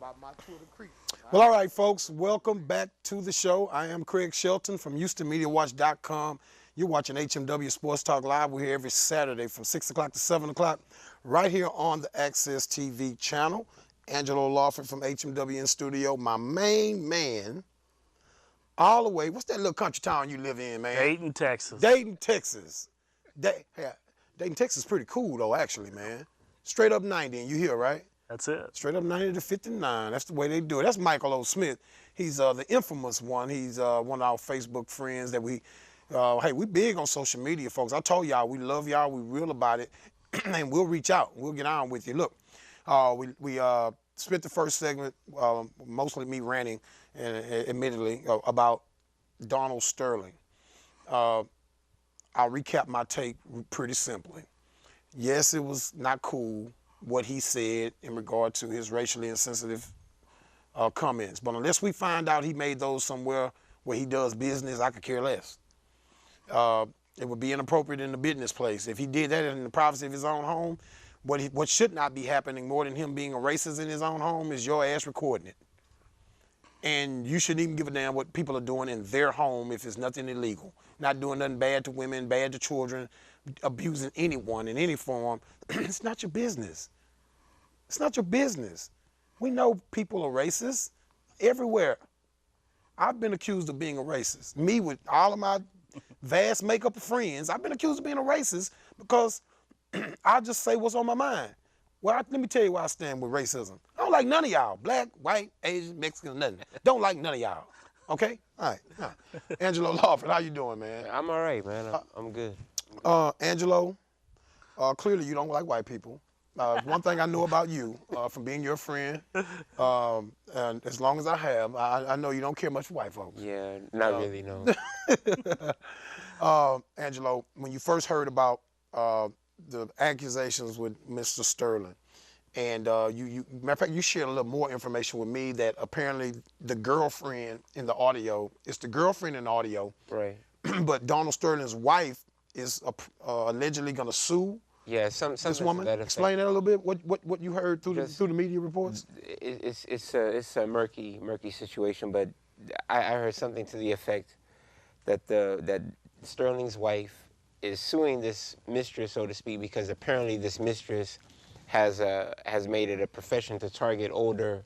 about my Twitter creep. Well, all right, folks, welcome back to the show. I am Craig Shelton from HoustonMediaWatch.com. You're watching HMW Sports Talk Live. We're here every Saturday from 6 o'clock to 7 o'clock, right here on the Access TV channel. Angelo Lawford from HMW in studio. My main man, all the way. What's that little country town you live in, man? Dayton, Texas. Dayton, Texas. Dayton, Texas is pretty cool, though, actually, man. Straight up 90, and you here, right? That's it. Straight up 90 to 59. That's the way they do it. That's Michael O. Smith. He's the infamous one. He's one of our Facebook friends that we, hey, we big on social media, folks. I told y'all, we love y'all. We real about it. And we'll reach out. We'll get on with you. Look, we spent the first segment, mostly me ranting, admittedly, about Donald Sterling. I'll recap my take pretty simply. Yes, it was not cool what he said in regard to his racially insensitive comments. But unless we find out he made those somewhere where he does business, I could care less. It would be inappropriate in the business place. If he did that in the privacy of his own home, what should not be happening more than him being a racist in his own home is your ass recording it. And you shouldn't even give a damn what people are doing in their home if it's nothing illegal. Not doing nothing bad to women, bad to children, abusing anyone in any form. It's not your business. It's not your business. We know people are racist everywhere. I've been accused of being a racist. Me with all of my vast makeup of friends, I've been accused of being a racist because I just say what's on my mind. Well, let me tell you where I stand with racism. I don't like none of y'all. Black, white, Asian, Mexican, nothing. Don't like none of y'all. Okay? All right. Angelo Lawford, how you doing, man? I'm all right, man. I'm good. Angelo, clearly you don't like white people. One thing I know about you, from being your friend, and as long as I have, I know you don't care much for white folks. Yeah, not really, no. Angelo, when you first heard about the accusations with Mr. Sterling, and matter of fact, you shared a little more information with me that apparently the girlfriend in the audio, it's the girlfriend in the audio, Right. but Donald Sterling's wife is allegedly going to sue. Yeah, some This woman. Explain that a little bit. What you heard through the media reports? It's a murky situation, but I heard something to the effect that Sterling's wife is suing this mistress, so to speak, because apparently this mistress has made it a profession to target older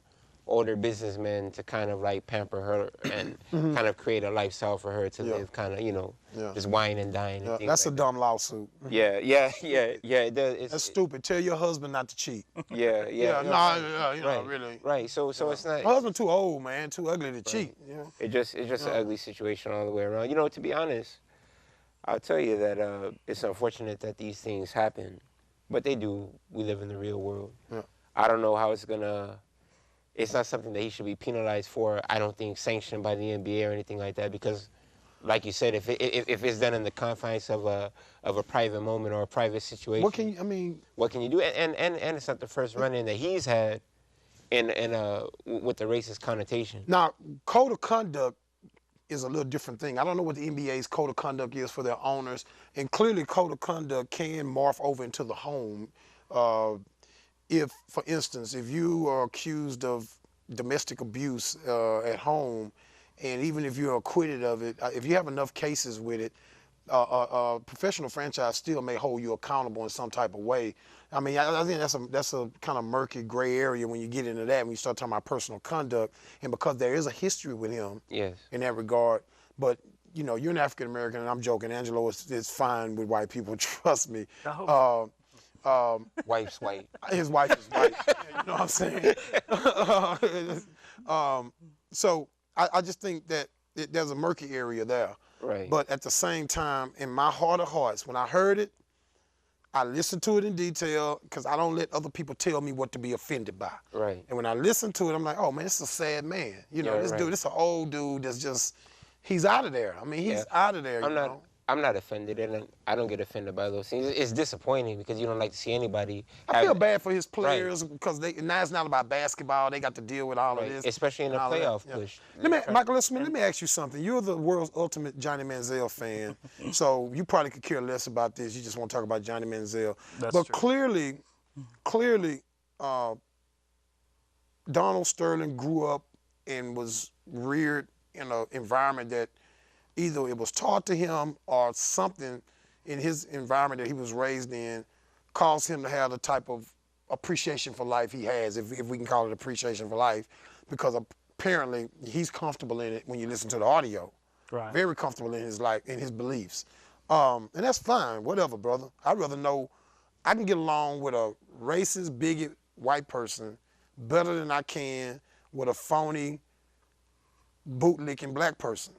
businessmen to kind of like pamper her and kind of create a lifestyle for her to live, kind of just wine and dine. And things that's like a dumb lawsuit. Yeah. It does. That's stupid. Tell your husband not to cheat. Yeah. Really. Right. So it's not. My husband too old, man, too ugly to cheat. Yeah. It's just an ugly situation all the way around. You know, to be honest, I'll tell you that it's unfortunate that these things happen, but they do. We live in the real world. Yeah. I don't know how it's gonna. It's not something that he should be penalized for. I don't think sanctioned by the NBA or anything like that, because, like you said, if it's done in the confines of a private moment or a private situation, what can you do? And it's not the first run-in that he's had with the racist connotation. Now, code of conduct is a little different thing. I don't know what the NBA's code of conduct is for their owners, and clearly code of conduct can morph over into the home. If, for instance, if you are accused of domestic abuse at home, and even if you're acquitted of it, if you have enough cases with it, a professional franchise still may hold you accountable in some type of way. I mean, I think that's a kind of murky gray area when you get into that, when you start talking about personal conduct, and because there is a history with him in that regard. But, you know, you're an African-American, and I'm joking, Angelo is fine with white people, trust me. Wife's white. His wife is white. You know what I'm saying? So I just think that there's a murky area there. Right. But at the same time, in my heart of hearts, when I heard it, I listened to it in detail because I don't let other people tell me what to be offended by. Right. And when I listened to it, I'm like, oh man, this is a sad man. You know, dude, this is an old dude that's just, he's out of there. I mean, he's out of there. I'm not offended, and I don't get offended by those things. It's disappointing because you don't like to see anybody. I feel bad for his players because now it's not about basketball. They got to deal with all of this, especially in a playoff push. Michael, let me ask you something. You're the world's ultimate Johnny Manziel fan, so you probably could care less about this. You just want to talk about Johnny Manziel. That's but true. clearly, Donald Sterling grew up and was reared in an environment that either it was taught to him or something in his environment that he was raised in caused him to have the type of appreciation for life he has, if we can call it appreciation for life, because apparently he's comfortable in it when you listen to the audio. Right. Very comfortable in his life, in his beliefs. And that's fine, whatever, brother. I'd rather know I can get along with a racist, bigot white person better than I can with a phony, bootlicking black person.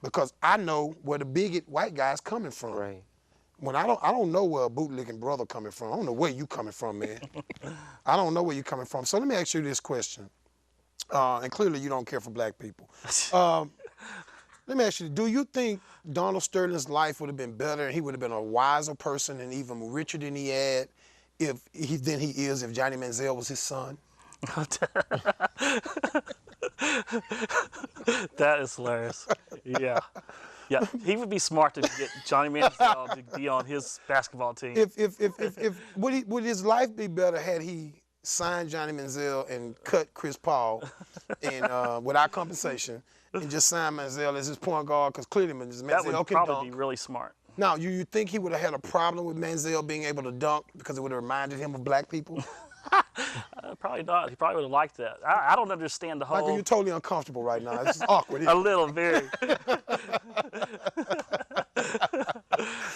Because I know where the bigot white guy's coming from. Right. When I don't know where a bootlicking brother coming from. I don't know where you coming from, man. I don't know where you coming from. So let me ask you this question. And clearly you don't care for black people. Let me ask you, do you think Donald Sterling's life would have been better and he would have been a wiser person and even richer than he is if Johnny Manziel was his son? That is hilarious. Yeah. Yeah, he would be smart to get Johnny Manziel to be on his basketball team. Would his life be better had he signed Johnny Manziel and cut Chris Paul and without compensation and just signed Manziel as his point guard? Because clearly Manziel That would can probably dunk. be really smart. Now, you think he would have had a problem with Manziel being able to dunk because it would have reminded him of black people? Probably not. He probably would have liked that. I don't understand the whole. Michael, you're totally uncomfortable right now. This is awkward. A little, very.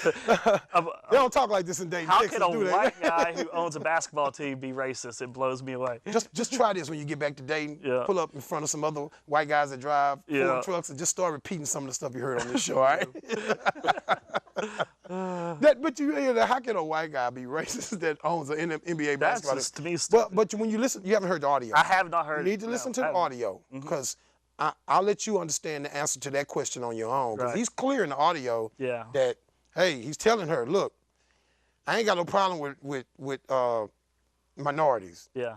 They don't talk like this in Dayton, How Texas, could a do they? white guy who owns a basketball team be racist? It blows me away. Just try this when you get back to Dayton. Yeah. Pull up in front of some other white guys that drive Yeah. Ford trucks and just start repeating some of the stuff you heard on this show, all right? How can a white guy be racist that owns an NBA That's basketball just, to team? me, stupid. But when you listen, you haven't heard the audio. I have not heard. You need to listen to the audio because I'll let you understand the answer to that question on your own. Because Right. he's clear in the audio Yeah. that, hey, he's telling her, look, I ain't got no problem with minorities. Yeah.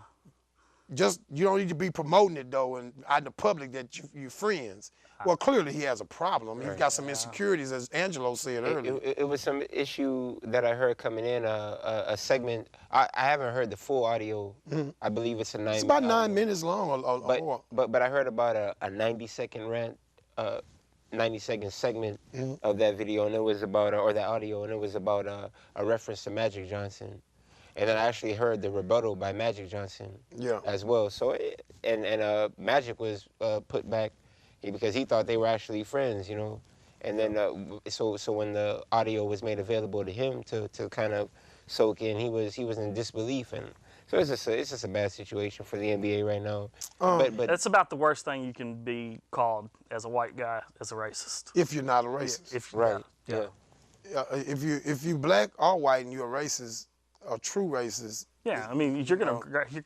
Just you don't need to be promoting it though, and out in the public that you're friends. Well, clearly he has a problem. He's got some insecurities, as Angelo said earlier. It was some issue that I heard coming in, a segment. I haven't heard the full audio. I believe it's a 9. It's about 9 minutes long or more. But I heard about a 90-second rant, 90-second segment of that video, and it was about or that audio, and it was about a reference to Magic Johnson. And then I actually heard the rebuttal by Magic Johnson as well. So, Magic was put back because he thought they were actually friends, you know. And then, so when the audio was made available to him to kind of soak in, he was in disbelief. And so it's just a bad situation for the NBA right now. But That's about the worst thing you can be called as a white guy, as a racist. If you're not a racist. Yeah. If you black or white and you're a racist, a true racist. Yeah, I mean, you can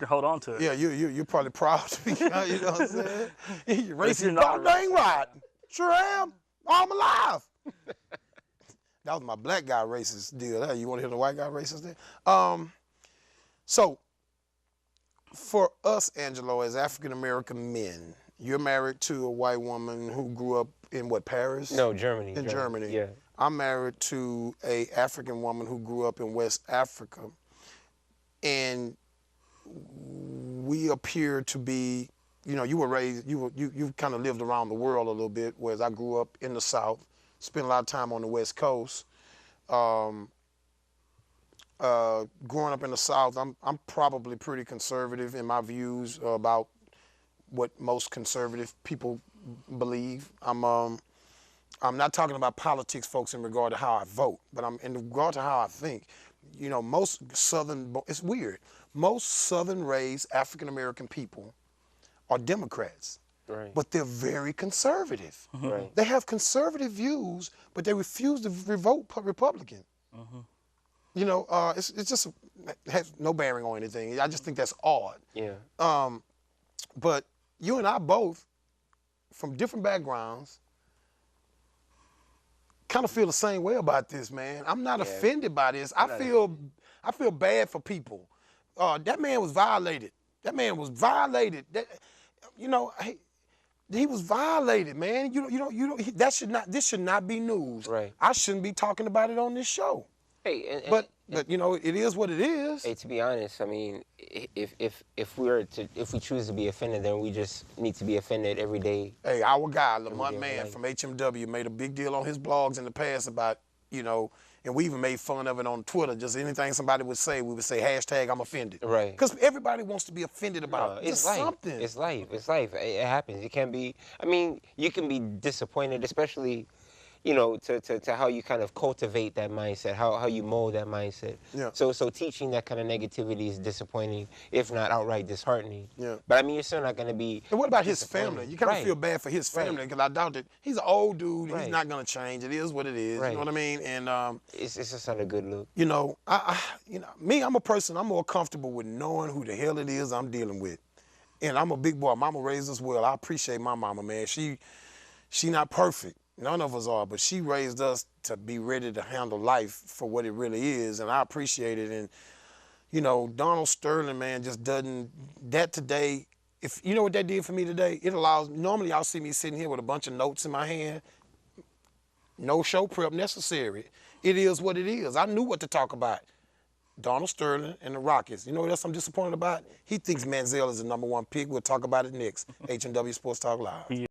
hold on to it. Yeah, you're probably proud to be. You know what I'm saying? You're racist. you're not Oh, dang right. Sure am. I'm alive. That was my black guy racist deal. Hey, you want to hear the white guy racist there? So, for us, Angelo, as African American men, you're married to a white woman who grew up in what, Paris? No, Germany. In Germany. Yeah. I'm married to a African woman who grew up in West Africa, and we appear to be, you know, you were raised, you kind of lived around the world a little bit, whereas I grew up in the South, spent a lot of time on the West Coast. Growing up in the South, I'm probably pretty conservative in my views about what most conservative people believe. I'm not talking about politics, folks, in regard to how I vote, but I'm in regard to how I think. You know, most it's weird. Most Southern-raised African-American people are Democrats, Right. but they're very conservative. Right. They have conservative views, but they refuse to vote Republican. You know, it's just it has no bearing on anything. I just think that's odd. Yeah. But you and I both, from different backgrounds, kind of feel the same way about this, man. I'm not offended by this. I feel bad for people. That man was violated. That man was violated. You know, he was violated, man. This should not be news. Right. I shouldn't be talking about it on this show. Hey, But But you know, it is what it is. Hey, to be honest, I mean, if we choose to be offended, then we just need to be offended every day. Hey, our guy, day Lamont of Man life. from HMW, made a big deal on his blogs in the past about, you know, and we even made fun of it on Twitter. Just anything somebody would say, we would say hashtag I'm offended. Right. Because everybody wants to be offended about It's just life. something. It's life. It's life. It happens. It can be. I mean, you can be disappointed, especially, you know, to how you kind of cultivate that mindset, how you mold that mindset. Yeah. So teaching that kind of negativity is disappointing, if not outright disheartening. Yeah. But I mean, you're still not going to be. And what about his disappointed. family? You kind of Right. feel bad for his family Right. because I doubt that he's an old dude. He's Right. not gonna change. It is what it is. You Right. know what I mean? And It's just not a good look. you know, me, I'm a person. I'm more comfortable with knowing who the hell it is I'm dealing with. And I'm a big boy. Mama raised us well. I appreciate my mama, man. She not perfect. None of us are, but she raised us to be ready to handle life for what it really is, and I appreciate it. And you know, Donald Sterling, man, just doesn't. That today, if you know what that did for me today, it allows. Normally, y'all see me sitting here with a bunch of notes in my hand. No show prep necessary. It is what it is. I knew what to talk about. Donald Sterling and the Rockets. You know what else I'm disappointed about? He thinks Manziel is the #1 pick. We'll talk about it next. HMW Sports Talk Live.